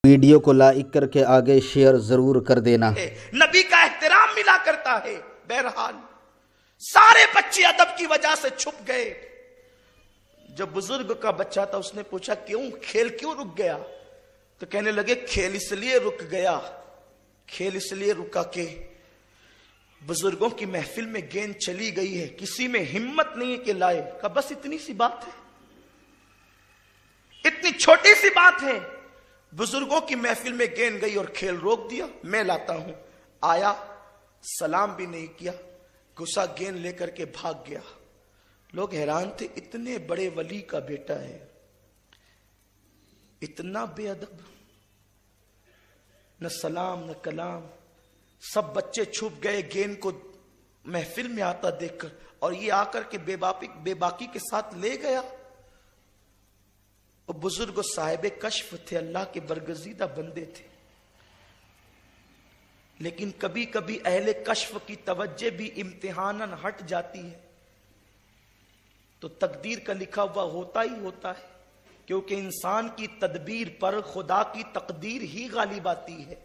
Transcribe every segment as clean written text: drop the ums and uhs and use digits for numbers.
Video को like करके आगे शेयर जरूर कर देना। नबी का एहतराम मिला करता है। बहरहाल सारे बच्चे अदब की वजह से छुप गए। जब बुजुर्ग का बच्चा था उसने पूछा क्यों, खेल क्यों रुक गया? तो कहने लगे खेल इसलिए रुक गया, खेल इसलिए रुका कि बुजुर्गों की महफिल में गेंद चली गई है, किसी में हिम्मत नहीं है कि लाए। का बस इतनी सी बात है, इतनी छोटी सी बात है। बुजुर्गों की महफिल में गेंद गई और खेल रोक दिया। मैं लाता हूं। आया, सलाम भी नहीं किया, गुस्सा गेंद लेकर के भाग गया। लोग हैरान थे, इतने बड़े वली का बेटा है, इतना बेअदब, न सलाम न कलाम। सब बच्चे छुप गए गेंद को महफिल में आता देखकर, और ये आकर के बेबाकी के साथ ले गया। और बुजुर्ग साहिब कश्फ थे, अल्लाह के बरगजीदा बंदे थे। लेकिन कभी कभी अहले कश्फ की तवज्जे भी इम्तिहानन हट जाती है, तो तकदीर का लिखा हुआ होता ही होता है, क्योंकि इंसान की तदबीर पर खुदा की तकदीर ही गालिब आती है।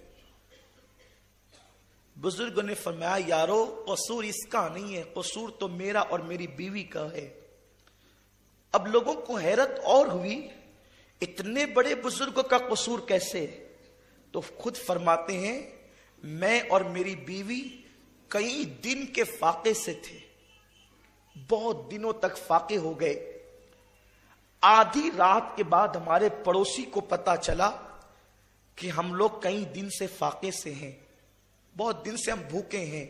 बुजुर्ग ने फरमाया यारो कसूर इसका नहीं है, कसूर तो मेरा और मेरी बीवी का है। अब लोगों को हैरत और हुई, इतने बड़े बुजुर्ग का कसूर कैसे? तो खुद फरमाते हैं मैं और मेरी बीवी कई दिन के फाके से थे, बहुत दिनों तक फाके हो गए। आधी रात के बाद हमारे पड़ोसी को पता चला कि हम लोग कई दिन से फाके से हैं, बहुत दिन से हम भूखे हैं।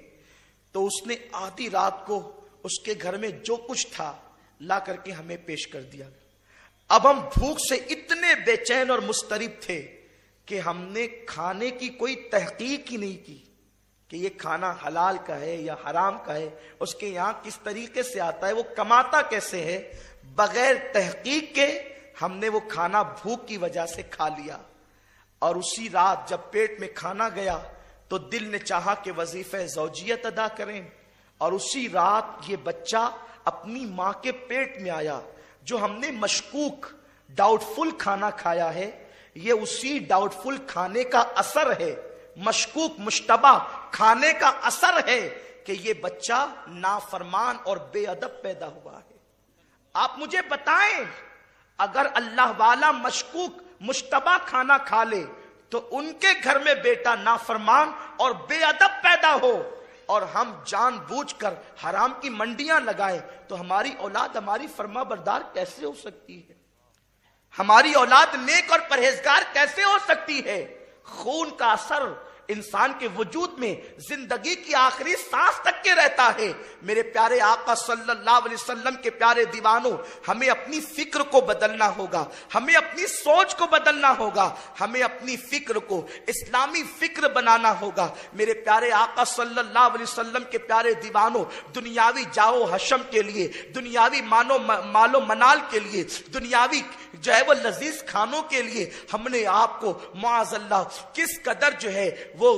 तो उसने आधी रात को उसके घर में जो कुछ था ला करके हमें पेश कर दिया। अब हम भूख से इतने बेचैन और मुस्तरिब थे कि हमने खाने की कोई तहकीक ही नहीं की कि ये खाना हलाल का है या हराम का है, उसके यहां किस तरीके से आता है, वो कमाता कैसे है। बगैर तहकीक के हमने वो खाना भूख की वजह से खा लिया। और उसी रात जब पेट में खाना गया तो दिल ने चाहा कि वजीफे ज़ौजियत अदा करें, और उसी रात ये बच्चा अपनी मां के पेट में आया। जो हमने मशकूक डाउटफुल खाना खाया है, ये उसी डाउटफुल खाने का असर है, मशकूक मुश्तबा खाने का असर है कि ये बच्चा नाफरमान और बेअदब पैदा हुआ है। आप मुझे बताएं, अगर अल्लाह वाला मशकूक मुश्तबा खाना खा ले तो उनके घर में बेटा नाफरमान और बेअदब पैदा हो, और हम जानबूझकर हराम की मंडियां लगाएं, तो हमारी औलाद हमारी फर्मा बरदार कैसे हो सकती है? हमारी औलाद नेक और परहेजगार कैसे हो सकती है? खून का असर इंसान के वजूद में जिंदगी की आखिरी सांस तक के रहता है। मेरे प्यारे आका सल्लल्लाहु अलैहि वसल्लम के प्यारे दीवानों, हमें अपनी फिक्र को बदलना होगा, हमें अपनी सोच को बदलना होगा, हमें अपनी फिक्र को इस्लामी फिक्र बनाना होगा। मेरे प्यारे आका सल्लल्लाहु अलैहि वसल्लम के प्यारे दीवानों, दुनियावी जाओ हशम के लिए, दुनियावी मालो मनाल के लिए, दुनियावी जो है वो लजीज खानों के लिए हमने आपको माअज़ल्लाह किस कदर जो है वो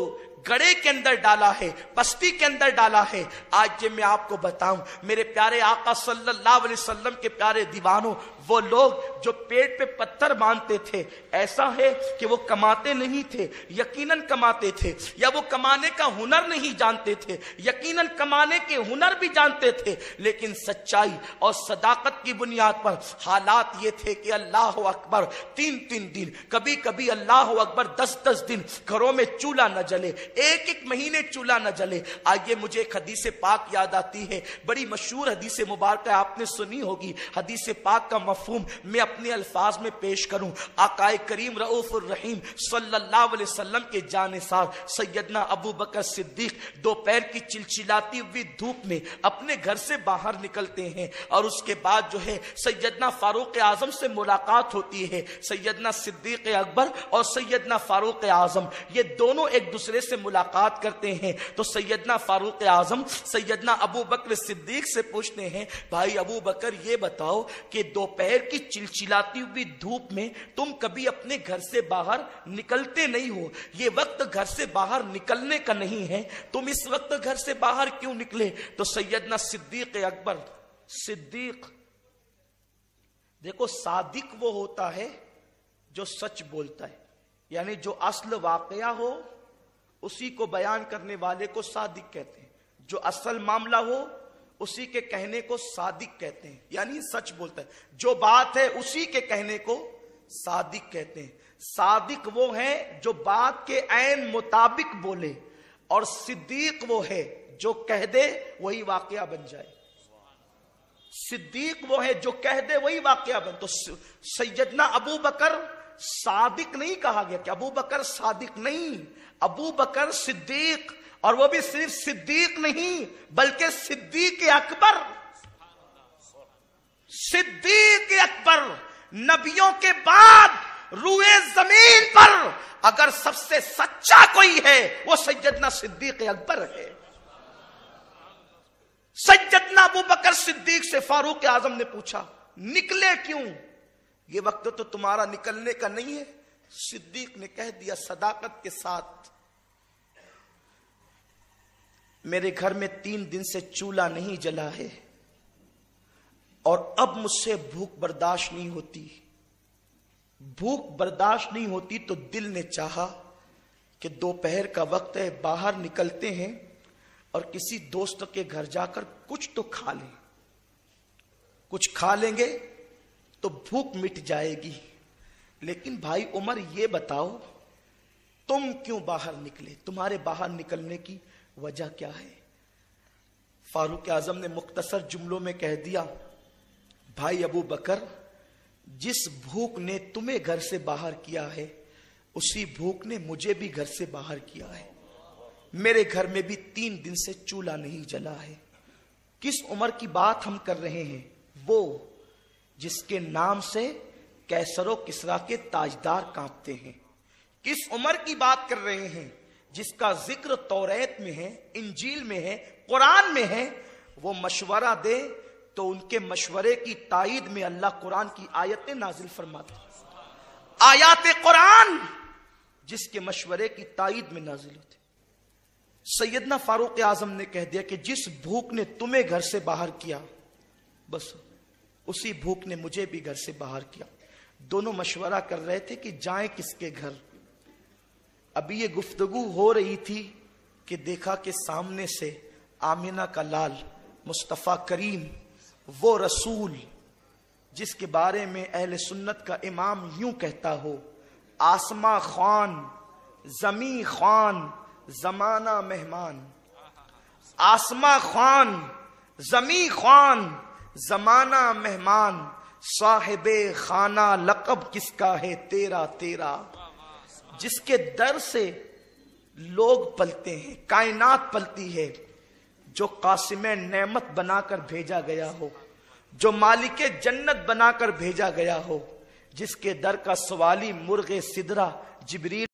गड़े के अंदर डाला है, बस्ती के अंदर डाला है। आज ये मैं आपको बताऊं, मेरे प्यारे आका सल्लल्लाहु अलैहि वसल्लम के प्यारे दीवानों, वो लोग जो पेट पे पत्थर बांधते थे, ऐसा है कि वो कमाते नहीं थे, यकीनन कमाते थे, या वो कमाने का हुनर नहीं जानते थे, यकीनन कमाने के हुनर भी जानते थे, लेकिन सच्चाई और सदाकत की बुनियाद पर हालात ये थे कि अल्लाह अकबर 3-3 दिन, कभी कभी अल्लाह अकबर 10-10 दिन घरों में चूल्हा न जले, एक महीने चूल्हा न जले। आइए मुझे एक हदीस पाक याद आती है, बड़ी मशहूर हदीस मुबारक है, आपने सुनी होगी। हदीस पाक का मफहूम मैं अपने अल्फाज में पेश करूं। आकाए करीम रऊफुर रहीम सल्लल्लाहु अलैहि वसल्लम के जानिसार सैयदना अबू बकर सिद्दीक दोपहर की चिलचिलाती हुई धूप में अपने घर से बाहर निकलते हैं, और उसके बाद जो है सैयदना फारूक आजम से मुलाकात होती है। सैयदना सिद्दीक अकबर और सैयदना फारूक आजम ये दोनों एक दूसरे से मुलाकात करते हैं। तो सैयदना फारूक आजम सैयदना अबू बकर सिद्दीक से पूछते हैं, भाई अबू बकर ये बताओ कि दोपहर की चिलचिलाती हुई धूप में तुम कभी अपने घर से बाहर निकलते नहीं हो, ये वक्त घर से बाहर निकलने का नहीं है, तुम इस वक्त घर से बाहर क्यों निकले? तो सैयदना सिद्दीक अकबर, सिद्दीक देखो सादिक वो होता है जो सच बोलता है, यानी जो असल वाकया हो उसी को बयान करने वाले को सादिक कहते हैं। जो असल मामला हो उसी के कहने को सादिक कहते हैं, यानी सच बोलता है। जो बात है उसी के कहने को सादिक कहते हैं। सादिक वो है जो बात के ऐन मुताबिक बोले, और सिद्दीक वो है जो कह दे वही वाकया बन जाए। सिद्दीक वो है जो कह दे वही वाकया बन। तो सैयदना अबू बकर सादिक नहीं कहा गया कि अबू बकर सादिक नहीं, अबू बकर सिद्दीक, और वो भी सिर्फ सिद्दीक नहीं बल्कि सिद्दीक अकबर। सिद्दीक अकबर नबियों के बाद रूए जमीन पर अगर सबसे सच्चा कोई है वो सैयदना सिद्दीक अकबर है। सैयदना अबू बकर सिद्दीक से फारूक आजम ने पूछा, निकले क्यों? ये वक्त तो तुम्हारा निकलने का नहीं है। सिद्दीक ने कह दिया सदाकत के साथ, मेरे घर में 3 दिन से चूल्हा नहीं जला है और अब मुझसे भूख बर्दाश्त नहीं होती। भूख बर्दाश्त नहीं होती तो दिल ने चाहा कि दोपहर का वक्त है, बाहर निकलते हैं और किसी दोस्त के घर जाकर कुछ तो खा लें। कुछ खा लेंगे तो भूख मिट जाएगी। लेकिन भाई उमर ये बताओ, तुम क्यों बाहर निकले? तुम्हारे बाहर निकलने की वजह क्या है? फारूक आजम ने मुख्तसर जुमलों में कह दिया, भाई अबू बकर, जिस भूख ने तुम्हें घर से बाहर किया है उसी भूख ने मुझे भी घर से बाहर किया है। मेरे घर में भी 3 दिन से चूल्हा नहीं जला है। किस उमर की बात हम कर रहे हैं? वो जिसके नाम से कैसरो किसरा के ताजदार कांपते हैं। किस उमर की बात कर रहे हैं? जिसका जिक्र तौरात में है, इंजील में है, कुरान में है। वो मशवरा दे तो उनके मशवरे की तायीद में अल्लाह कुरान की आयतें नाजिल फरमाते। आयात कुरान जिसके मशवरे की तायीद में नाजिल होते। सैयदना फारूक आजम ने कह दिया कि जिस भूख ने तुम्हें घर से बाहर किया, बस उसी भूख ने मुझे भी घर से बाहर किया। दोनों मशवरा कर रहे थे कि जाएं किसके घर। अभी ये गुफ्तगू हो रही थी कि देखा कि सामने से आमिना का लाल मुस्तफ़ा करीम, वो रसूल जिसके बारे में अहले सुन्नत का इमाम यूं कहता हो, आसमा खान जमी खान जमाना मेहमान। आसमा खान जमी खान जमाना मेहमान, साहिबे खाना लक़ब किसका है तेरा तेरा। जिसके दर से लोग पलते हैं, कायनात पलती है, जो कासिमे नेमत बनाकर भेजा गया हो, जो मालिके जन्नत बनाकर भेजा गया हो, जिसके दर का सवाली मुर्गे सिदरा जिब्रील